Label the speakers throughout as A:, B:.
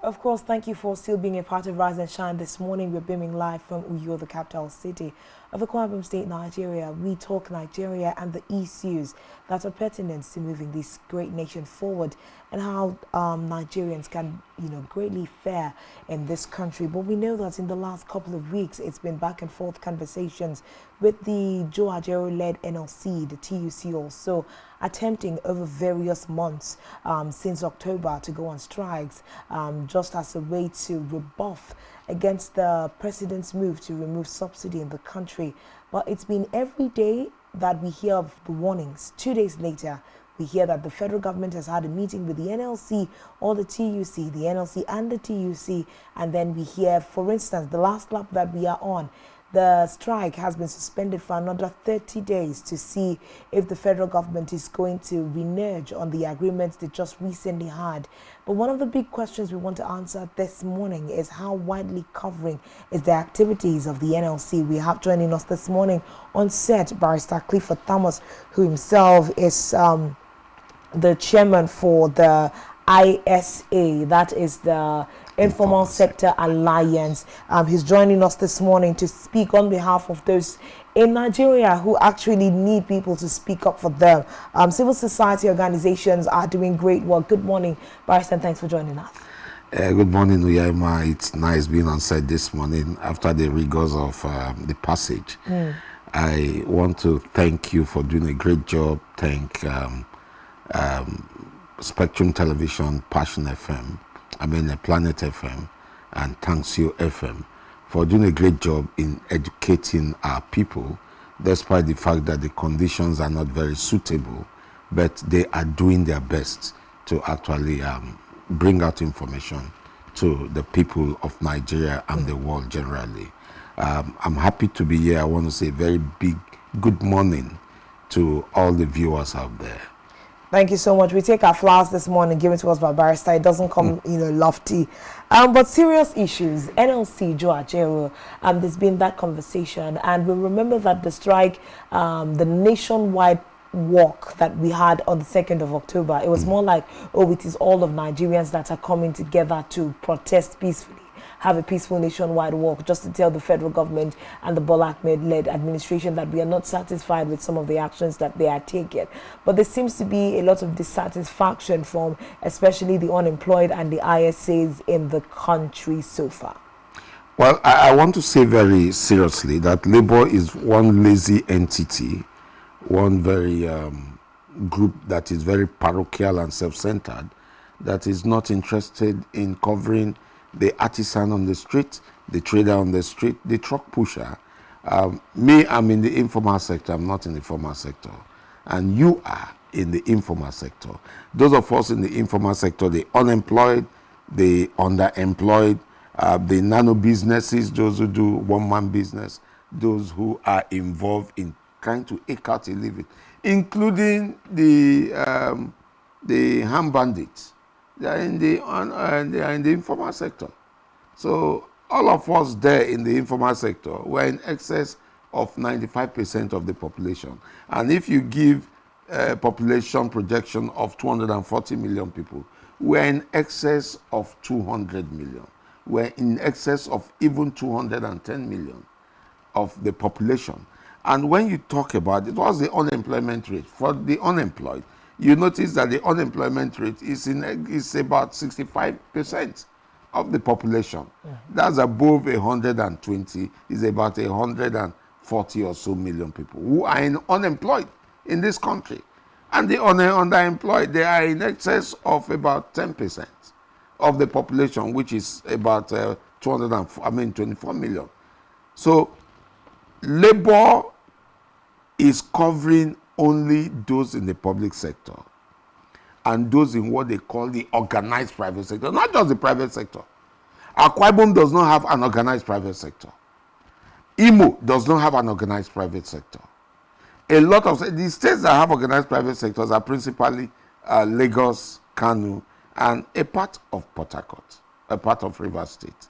A: Of course, thank you for still being a part of Rise and Shine this morning. We're beaming live from Uyo, the capital city of Akwa Ibom State, Nigeria. We talk Nigeria and the issues that are pertinent to moving this great nation forward and how Nigerians can, greatly fare in this country. But we know that in the last couple of weeks, it's been back and forth conversations with the Joe Ajero-led NLC, the TUC also, attempting over various months since October to go on strikes just as a way to rebuff against the president's move to remove subsidy in the country. But it's been every day that we hear of the warnings. 2 days later, we hear that the federal government has had a meeting with the NLC or the TUC, the NLC and the TUC, and then we hear, for instance, the last lap that we are on, the strike has been suspended for another 30 days to see if the federal government is going to renege on the agreements they just recently had. But one of the big questions we want to answer this morning is how widely covering is the activities of the NLC. We have joining us this morning on set Barrister Clifford Thomas, who himself is the chairman for the ISA, that is the Informal Sector Alliance. He's joining us this morning to speak on behalf of those in Nigeria who actually need people to speak up for them. Civil society organizations are doing great work. Good morning, Barrister, and thanks for joining us.
B: Good morning, Uyama. It's nice being on set this morning after the rigors of the passage. I want to thank you for doing a great job. Thank Spectrum Television, Passion FM, Planet FM, and Thanks You FM for doing a great job in educating our people, despite the fact that the conditions are not very suitable, but they are doing their best to actually bring out information to the people of Nigeria and the world generally. I'm happy to be here. I want to say a very big good morning to all the viewers out there.
A: Thank you so much. We take our flowers this morning, given to us by Barrister. It doesn't come, lofty. But serious issues. NLC, Joe Ajero, there's been that conversation. And we remember that the strike, the nationwide walk that we had on the 2nd of October, it was more like, it is all of Nigerians that are coming together to protest peacefully, have a peaceful nationwide walk, just to tell the federal government and the Bola Ahmed-led administration that we are not satisfied with some of the actions that they are taking. But there seems to be a lot of dissatisfaction from especially the unemployed and the ISAs in the country so far.
B: Well, I want to say very seriously that labor is one lazy entity, one very group that is very parochial and self-centered, that is not interested in covering the artisan on the street, the trader on the street, the truck pusher. Me, I'm in the informal sector. I'm not in the formal sector. And you are in the informal sector. Those of us in the informal sector, the unemployed, the underemployed, the nano businesses, those who do one-man business, those who are involved in trying to eke out a living, including the ham bandits. They are in the informal sector. So all of us there in the informal sector, we're in excess of 95% of the population. And if you give a population projection of 240 million people, we're in excess of 200 million. We're in excess of even 210 million of the population. And when you talk about it, what's the unemployment rate? For the unemployed, you notice that the unemployment rate is about 65% of the population. That's above 120, is about 140 or so million people who are unemployed in this country. And the underemployed, they are in excess of about 10% of the population, which is about 24 million. So labor is covering only those in the public sector and those in what they call the organized private sector, not just the private sector. Akwa Ibom does not have an organized private sector. Imo does not have an organized private sector. A lot of the states that have organized private sectors are principally Lagos, Kano, and a part of Port Harcourt, a part of Rivers State.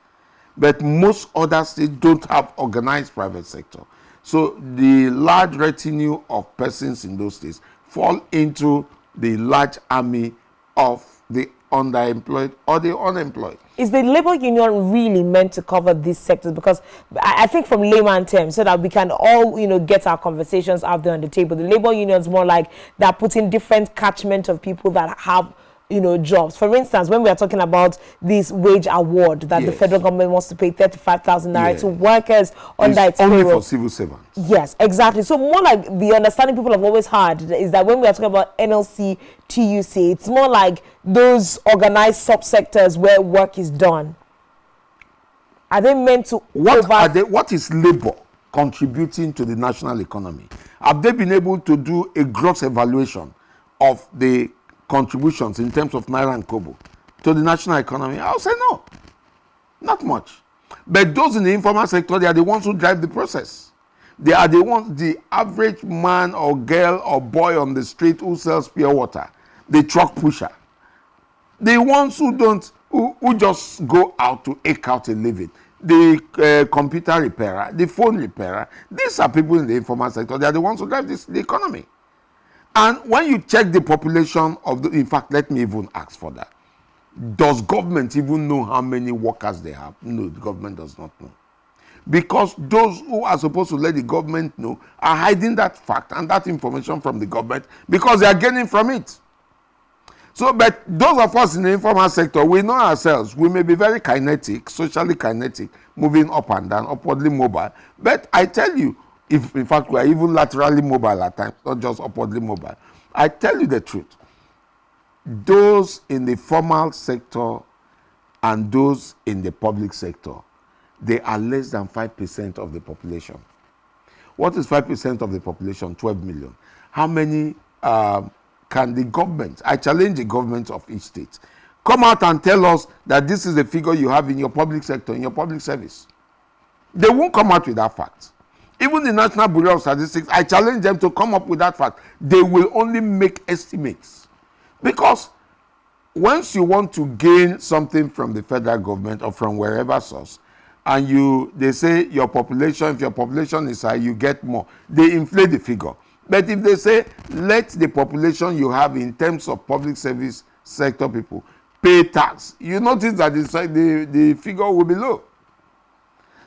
B: But most other states don't have organized private sector. So the large retinue of persons in those states fall into the large army of the underemployed or the unemployed.
A: Is the labor union really meant to cover these sectors? Because I think from layman terms, so that we can all, get our conversations out there on the table, the labor union is more like they're putting different catchment of people that have, jobs. For instance, when we are talking about this wage award that the
B: Yes.
A: federal government wants to pay 35,000 naira
B: Yes.
A: to workers under its
B: only
A: payroll.
B: for civil servants.
A: Yes, exactly. So more like the understanding people have always had is that when we are talking about NLC, TUC, it's more like those organized subsectors where work is done. Are they meant to
B: What is labor contributing to the national economy? Have they been able to do a gross evaluation of the contributions in terms of naira and kobo to the national economy? I'll say no, not much. But those in the informal sector, they are the ones who drive the process. They are the ones, the average man or girl or boy on the street who sells pure water, the truck pusher, the ones who just go out to eke out a living, the computer repairer, the phone repairer. These are people in the informal sector. They are the ones who drive the economy. And when you check the population of in fact, let me even ask for that. Does government even know how many workers they have? No, the government does not know. Because those who are supposed to let the government know are hiding that fact and that information from the government because they are gaining from it. So, but those of us in the informal sector, we know ourselves. We may be very kinetic, socially kinetic, moving up and down, upwardly mobile. But I tell you, if in fact we are even laterally mobile at times, not just upwardly mobile, I tell you the truth. Those in the formal sector and those in the public sector, they are less than 5% of the population. What is 5% of the population? 12 million. How many can the government, I challenge the government of each state, come out and tell us that this is the figure you have in your public sector, in your public service? They won't come out with that fact. Even the National Bureau of Statistics, I challenge them to come up with that fact. They will only make estimates. Because once you want to gain something from the federal government or from wherever source, and they say your population, if your population is high, you get more. They inflate the figure. But if they say, let the population you have in terms of public service sector people pay tax, you notice that the figure will be low.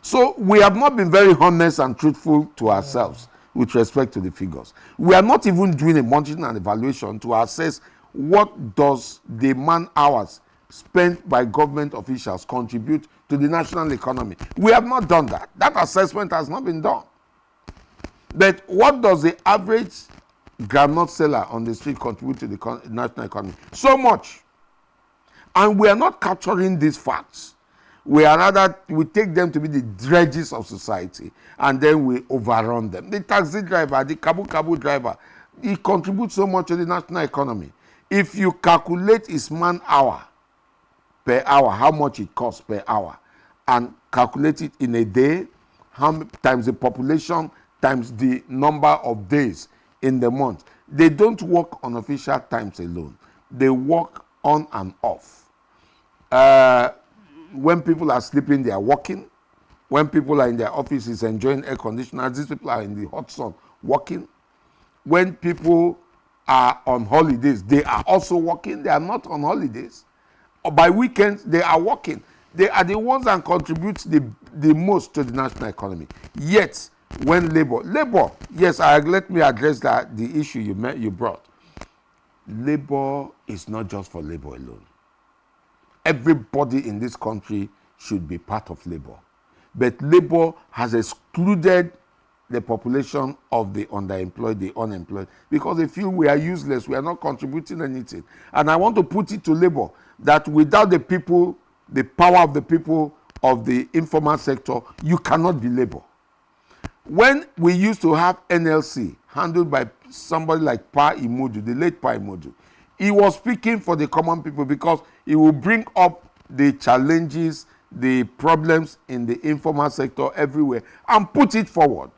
B: So we have not been very honest and truthful to ourselves with respect to the figures. We are not even doing a monitoring and evaluation to assess what does the man hours spent by government officials contribute to the national economy. We have not done that. That assessment has not been done. But what does the average groundnut seller on the street contribute to the national economy? So much. And we are not capturing these facts. We take them to be the dredges of society, and then we overrun them. The taxi driver, the kabu driver, he contributes so much to the national economy. If you calculate his man hour per hour, how much it costs per hour, and calculate it in a day, times the population, times the number of days in the month. They don't work on official times alone. They work on and off. When people are sleeping, they are working. When people are in their offices enjoying air conditioners, these people are in the hot sun working. When people are on holidays, they are also working. They are not on holidays. Or by weekends, they are working. They are the ones that contribute the most to the national economy. Yet, when labor, yes, let me address the issue you brought. Labor is not just for labor alone. Everybody in this country should be part of labor. But labor has excluded the population of the underemployed, the unemployed, because they feel we are useless, we are not contributing anything. And I want to put it to labor that without the people, the power of the people of the informal sector, you cannot be labor. When we used to have NLC handled by somebody like Pa Imodu, the late Pa Imodu, he was speaking for the common people because he will bring up the challenges, the problems in the informal sector everywhere and put it forward.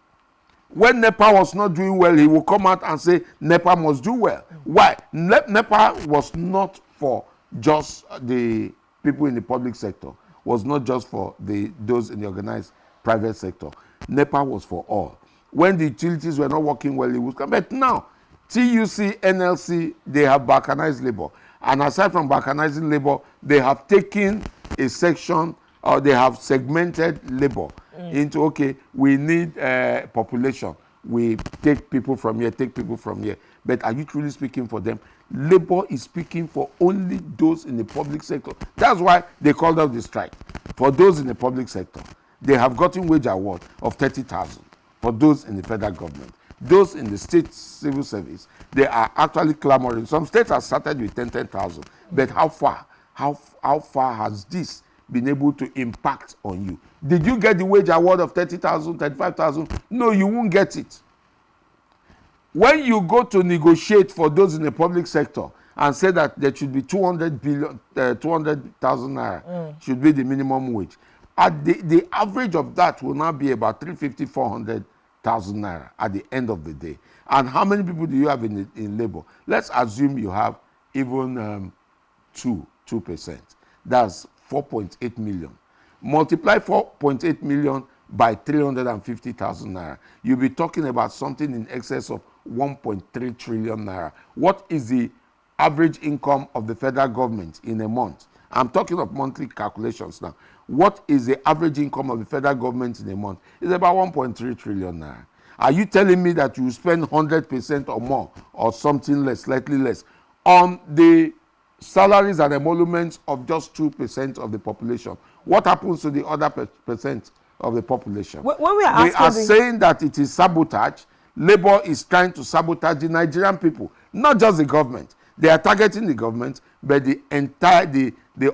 B: When NEPA was not doing well, he will come out and say NEPA must do well. Why? NEPA was not for just the people in the public sector, was not just for those in the organized private sector. NEPA was for all. When the utilities were not working well, it would come. But now, TUC, NLC, they have balkanized labor. And aside from balkanizing labor, they have taken a section, or they have segmented labor into, okay, we need population. We take people from here, take people from here. But are you truly speaking for them? Labor is speaking for only those in the public sector. That's why they called out the strike. For those in the public sector, they have gotten wage award of 30,000 for those in the federal government. Those in the state civil service, they are actually clamoring. Some states have started with 10,000. But how far? How far has this been able to impact on you? Did you get the wage award of 30,000, 35,000? No, you won't get it. When you go to negotiate for those in the public sector and say that there should be 200,000 naira should be the minimum wage, at the average of that will now be about 350, 400,000 naira at the end of the day. And how many people do you have in labor? Let's assume you have even 2%. That's 4.8 million. Multiply 4.8 million by 350,000 naira. You'll be talking about something in excess of 1.3 trillion naira. What is the average income of the federal government in a month? I'm talking of monthly calculations now. What is the average income of the federal government in a month? It's about 1.3 trillion naira. Are you telling me that you spend 100% or more, or something less, slightly less, on the salaries and emoluments of just 2% of the population? What happens to the other percent of the population?
A: When we are
B: they are saying that it is sabotage. Labor is trying to sabotage the Nigerian people, not just the government. They are targeting the government, but the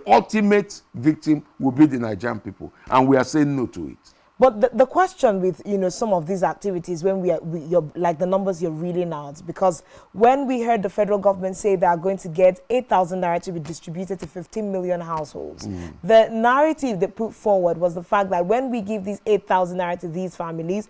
B: ultimate victim will be the Nigerian people, and we are saying no to it.
A: But the question with, you know, some of these activities, when you're like the numbers you're reading out, because when we heard the federal government say they are going to get 8,000 naira to be distributed to 15 million households, the narrative they put forward was the fact that when we give these 8,000 naira to these families,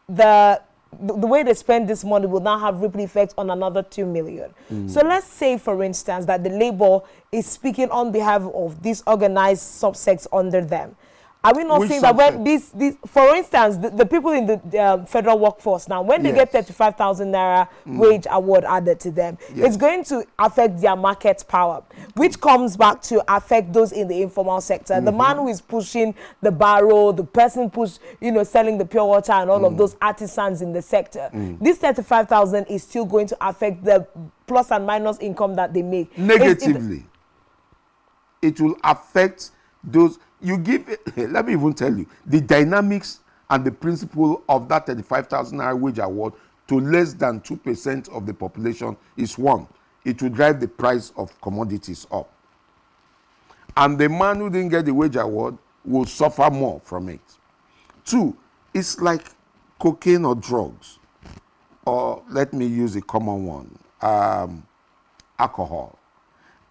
A: the way they spend this money will now have ripple effects on another 2 million. So let's say, for instance, that the labor is speaking on behalf of these organized subsects under them. Are we not saying that when these for instance, the people in the federal workforce now, when they get 35,000 naira wage award added to them, it's going to affect their market power, which comes back to affect those in the informal sector. The man who is pushing the barrow, the person selling the pure water and all of those artisans in the sector. This 35,000 is still going to affect the plus and minus income that they make.
B: Negatively. It will affect those. You give it, let me even tell you, the dynamics and the principle of that 35,000 naira wage award to less than 2% of the population is one. It will drive the price of commodities up. And the man who didn't get the wage award will suffer more from it. Two, it's like cocaine or drugs. Or let me use a common one, alcohol.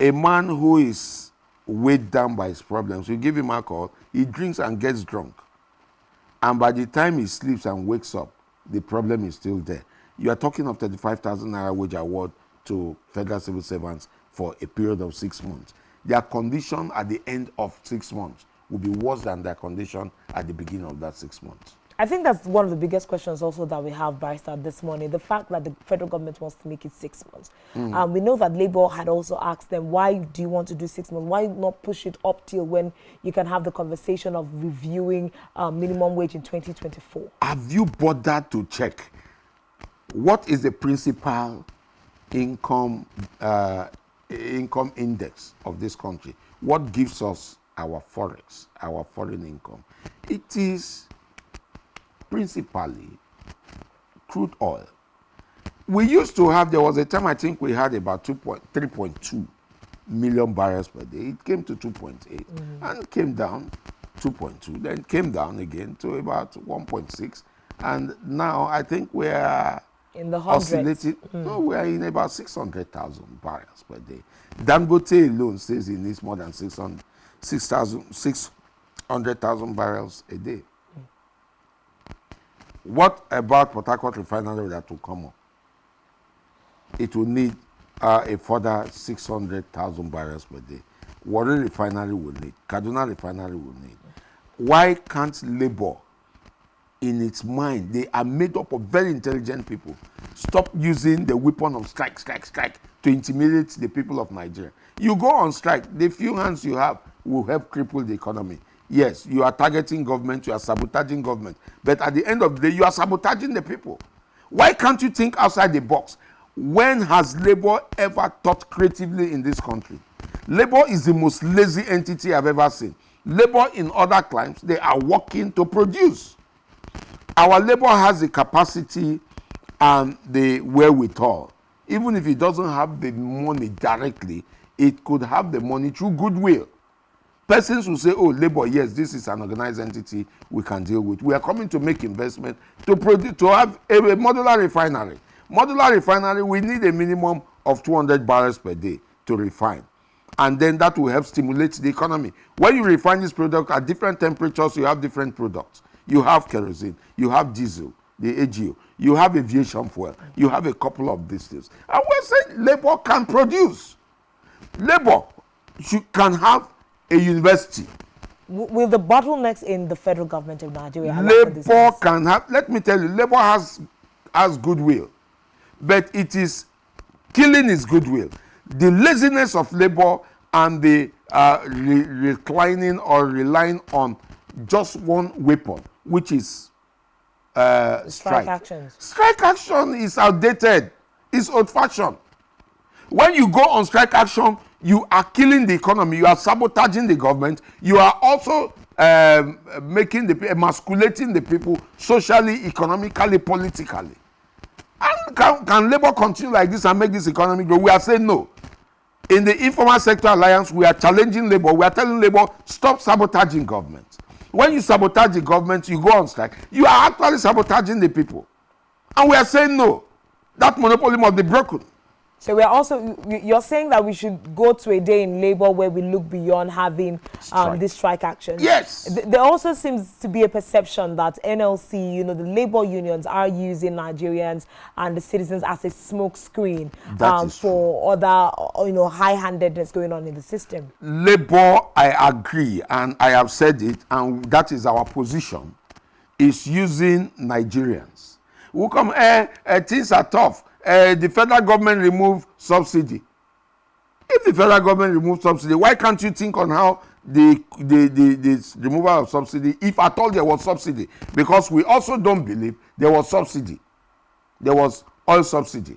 B: A man who is weighed down by his problems, you give him alcohol, he drinks and gets drunk. And by the time he sleeps and wakes up, the problem is still there. You are talking of 35,000 naira wage award to federal civil servants for a period of 6 months. Their condition at the end of 6 months will be worse than their condition at the beginning of that 6 months.
A: I think that's one of the biggest questions also that we have, Barrister, this morning. The fact that the federal government wants to make it 6 months. We know that Labour had also asked them, why do you want to do 6 months? Why not push it up till when you can have the conversation of reviewing minimum wage in 2024?
B: Have you bothered to check what is the principal income index of this country? What gives us our forex, our foreign income? It is principally crude oil. We used to have, there was a time I think we had about 3.2 million barrels per day. It came to 2.8 and came down 2.2, then came down again to about 1.6, and now I think we are
A: in the hundreds.
B: No, we are in about 600,000 barrels per day. Dangote alone says he needs more than 600,000 barrels a day. What about Port Harcourt refinery that will come up? It will need a further 600,000 barrels per day. Warri refinery will need. Kaduna refinery will need. Why can't Labour in its mind, they are made up of very intelligent people. Stop using the weapon of strike to intimidate the people of Nigeria. You go on strike, the few hands you have will help cripple the economy. Yes, you are targeting government, you are sabotaging government, but at the end of the day, you are sabotaging the people. Why can't you think outside the box? When has Labour ever thought creatively in this country? Labour is the most lazy entity I've ever seen. Labour in other climes, they are working to produce. Our Labour has the capacity and the wherewithal. Even if it doesn't have the money directly, it could have the money through goodwill. Persons will say, oh, Labour, yes, this is an organized entity we can deal with. We are coming to make investment to produce, to have a modular refinery. Modular refinery, we need a minimum of 200 barrels per day to refine. And then that will help stimulate the economy. When you refine this product at different temperatures, you have different products. You have kerosene, you have diesel, the AGO, you have aviation fuel, you have a couple of these things. And we're saying Labour can produce. Labour can have a university.
A: Will the bottlenecks in the federal government of Nigeria allow for this?
B: Labour can have, let me tell you, Labour has goodwill, but it is killing its goodwill. The laziness of Labour and the reclining or relying on just one weapon, which is strike
A: actions.
B: Strike action is outdated. It's old-fashioned. When you go on strike action, you are killing the economy. You are sabotaging the government. You are also emasculating the people socially, economically, politically. And can Labour continue like this and make this economy grow? We are saying no. In the Informal Sector Alliance, we are challenging Labour. We are telling Labour, stop sabotaging government. When you sabotage the government, you go on strike. You are actually sabotaging the people. And we are saying no. That monopoly must be broken.
A: So we're also, you're saying that we should go to a day in Labour where we look beyond having this strike action.
B: Yes.
A: There also seems to be a perception that NLC, the Labour unions are using Nigerians and the citizens as a smoke screen for other, high-handedness going on in the system.
B: Labour, I agree, and I have said it, and that is our position, is using Nigerians. Who come, things are tough. The federal government remove subsidy. If the federal government removes subsidy, why can't you think on how the removal of subsidy, if at all there was subsidy? Because we also don't believe there was subsidy. There was oil subsidy.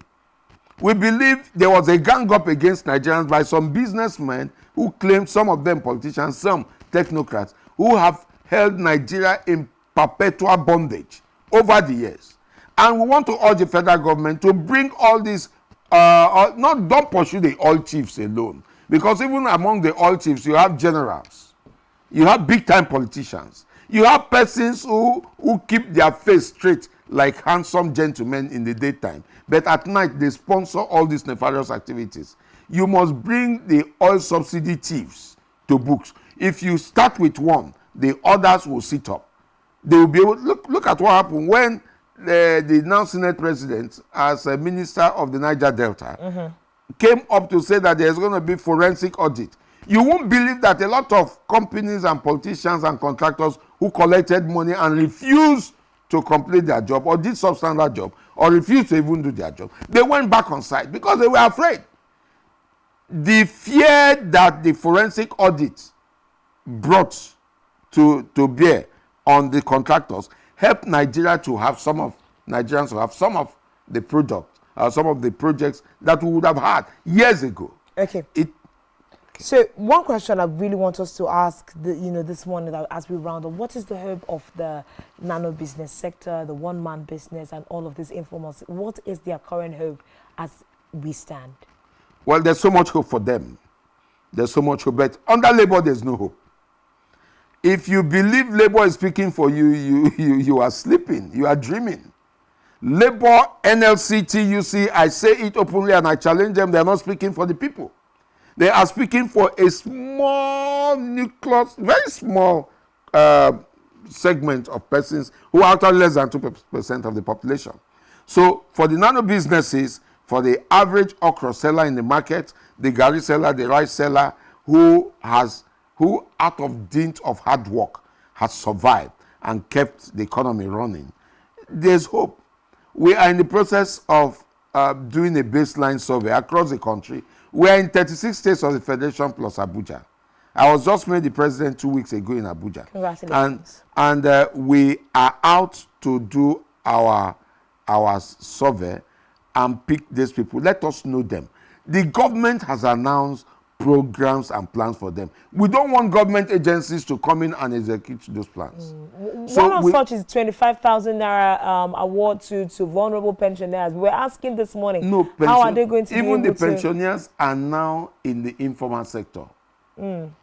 B: We believe there was a gang up against Nigerians by some businessmen who claimed, some of them politicians, some technocrats, who have held Nigeria in perpetual bondage over the years. And we want to urge the federal government to bring all these, don't pursue the oil chiefs alone. Because even among the oil chiefs, you have generals. You have big-time politicians. You have persons who keep their face straight like handsome gentlemen in the daytime. But at night, they sponsor all these nefarious activities. You must bring the oil subsidy thieves to books. If you start with one, the others will sit up. They will be able, look at what happened when the now Senate president, as a minister of the Niger Delta, came up to say that there's going to be forensic audit. You won't believe that a lot of companies and politicians and contractors who collected money and refused to complete their job or did substandard job or refused to even do their job, they went back on site because they were afraid. The fear that the forensic audit brought to bear on the contractors help Nigeria to have Nigerians to have some of the product, some of the projects that we would have had years ago.
A: Okay. So one question I really want us to ask, this morning as we round up, what is the hope of the nano business sector, the one-man business, and all of these informals? What is their current hope as we stand?
B: Well, there's so much hope for them. There's so much hope, but under Labour, there's no hope. If you believe Labour is speaking for you, you are sleeping. You are dreaming. Labour, NLC, TUC, I say it openly and I challenge them. They are not speaking for the people. They are speaking for a small nucleus, very small segment of persons who are actually less than 2% of the population. So for the nano businesses, for the average okra seller in the market, the garri seller, the rice seller, who out of dint of hard work has survived and kept the economy running, there's hope. We are in the process of doing a baseline survey across the country. We are in 36 states of the Federation plus Abuja. I was just made the president 2 weeks ago in Abuja.
A: Congratulations.
B: And we are out to do our survey and pick these people. Let us know them. The government has announced programs and plans for them. We don't want government agencies to come in and execute those plans.
A: So one of such is 25,000 naira award to vulnerable pensioners. We're asking this morning, how are they going to be able to...
B: Even the pensioners are now in the informal sector.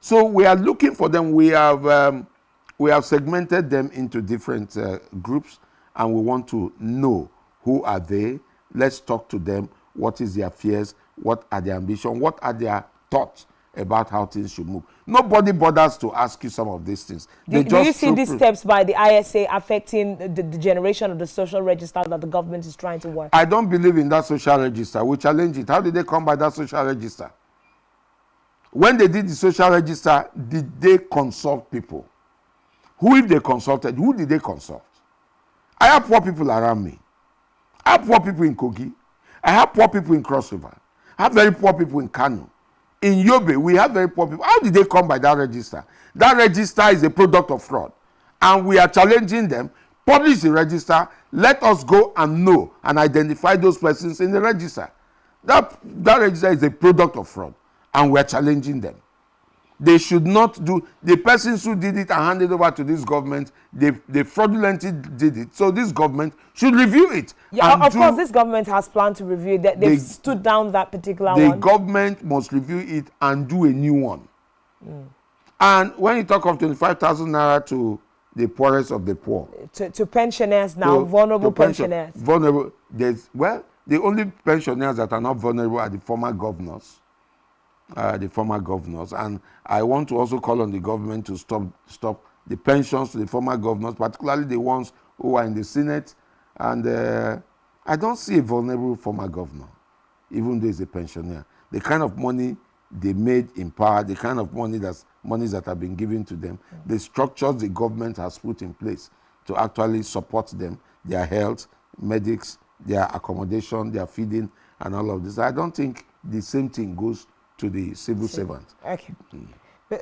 B: So we are looking for them. We have segmented them into different groups, and we want to know who are they. Let's talk to them. What is their fears? What are their ambitions? What are their thoughts about how things should move? Nobody bothers to ask you some of these things.
A: Do you see these steps by the ISA affecting the generation of the social register that the government is trying to work?
B: I don't believe in that social register. We challenge it. How did they come by that social register? When they did the social register, did they consult people? Who, if they consulted, who did they consult? I have poor people around me. I have poor people in Kogi. I have poor people in Cross River. I have very poor people in Kano. In Yobe, we have very poor people. How did they come by that register? That register is a product of fraud. And we are challenging them. Publish the register. Let us go and know and identify those persons in the register. That register is a product of fraud. And we are challenging them. They should not do, the persons who did it and handed over to this government, they fraudulently did it. So this government should review it.
A: Yeah, of course, this government has planned to review it. They've stood down that particular one.
B: The government must review it and do a new one. And when you talk of 25,000 naira to the poorest of the poor.
A: To pensioners now, vulnerable pensioners.
B: Vulnerable, the only pensioners that are not vulnerable are the former governors. And I want to also call on the government to stop the pensions to the former governors, particularly the ones who are in the Senate. And I don't see a vulnerable former governor, even though he's a pensioner. The kind of money they made in power, the kind of monies that have been given to them, the structures the government has put in place to actually support them, their health, medics, their accommodation, their feeding, and all of this. I don't think the same thing goes to the civil servant.
A: Okay.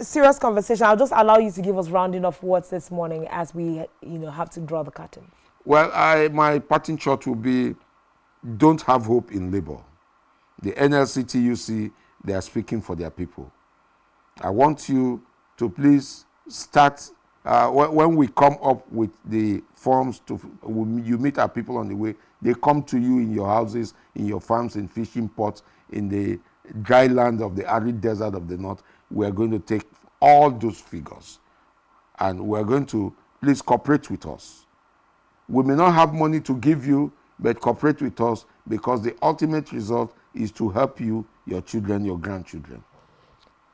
A: Serious conversation. I'll just allow you to give us rounding off words this morning as we, have to draw the curtain.
B: Well, my parting shot will be, don't have hope in labor. The NLC TUC, they are speaking for their people. I want you to please start, when we come up with the forms, you meet our people on the way, they come to you in your houses, in your farms, in fishing ports, in the dry land of the arid desert of the north. We are going to take all those figures and we are going to, please cooperate with us. We may not have money to give you, but cooperate with us, because the ultimate result is to help you, your children, your grandchildren.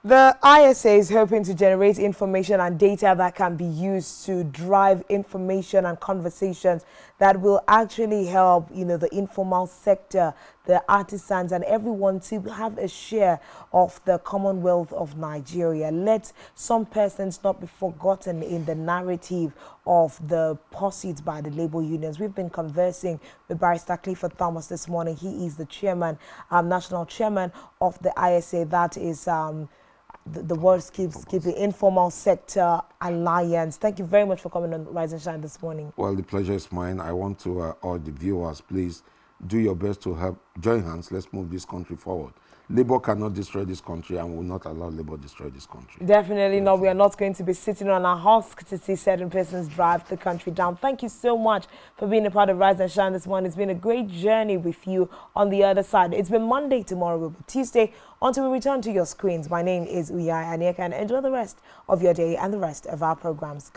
A: The ISA is hoping to generate information and data that can be used to drive information and conversations that will actually help, the informal sector, the artisans, and everyone to have a share of the Commonwealth of Nigeria. Let some persons not be forgotten in the narrative of the pursuits by the labor unions. We've been conversing with Barrister Clifford Thomas this morning. He is the chairman, national chairman of the ISA. That is the words keep the Informal Sector Alliance. Thank you very much for coming on Rise and Shine this morning.
B: Well, the pleasure is mine. I want to urge the viewers, please do your best to help. Join hands. Let's move this country forward. Labor cannot destroy this country, and will not allow labor to destroy this country.
A: Definitely not. We are not going to be sitting on our husk to see certain persons drive the country down. Thank you so much for being a part of Rise and Shine this morning. It's been a great journey with you on the other side. It's been Monday, tomorrow will be Tuesday. Until we return to your screens, my name is Uyai Anieka, and enjoy the rest of your day and the rest of our programs.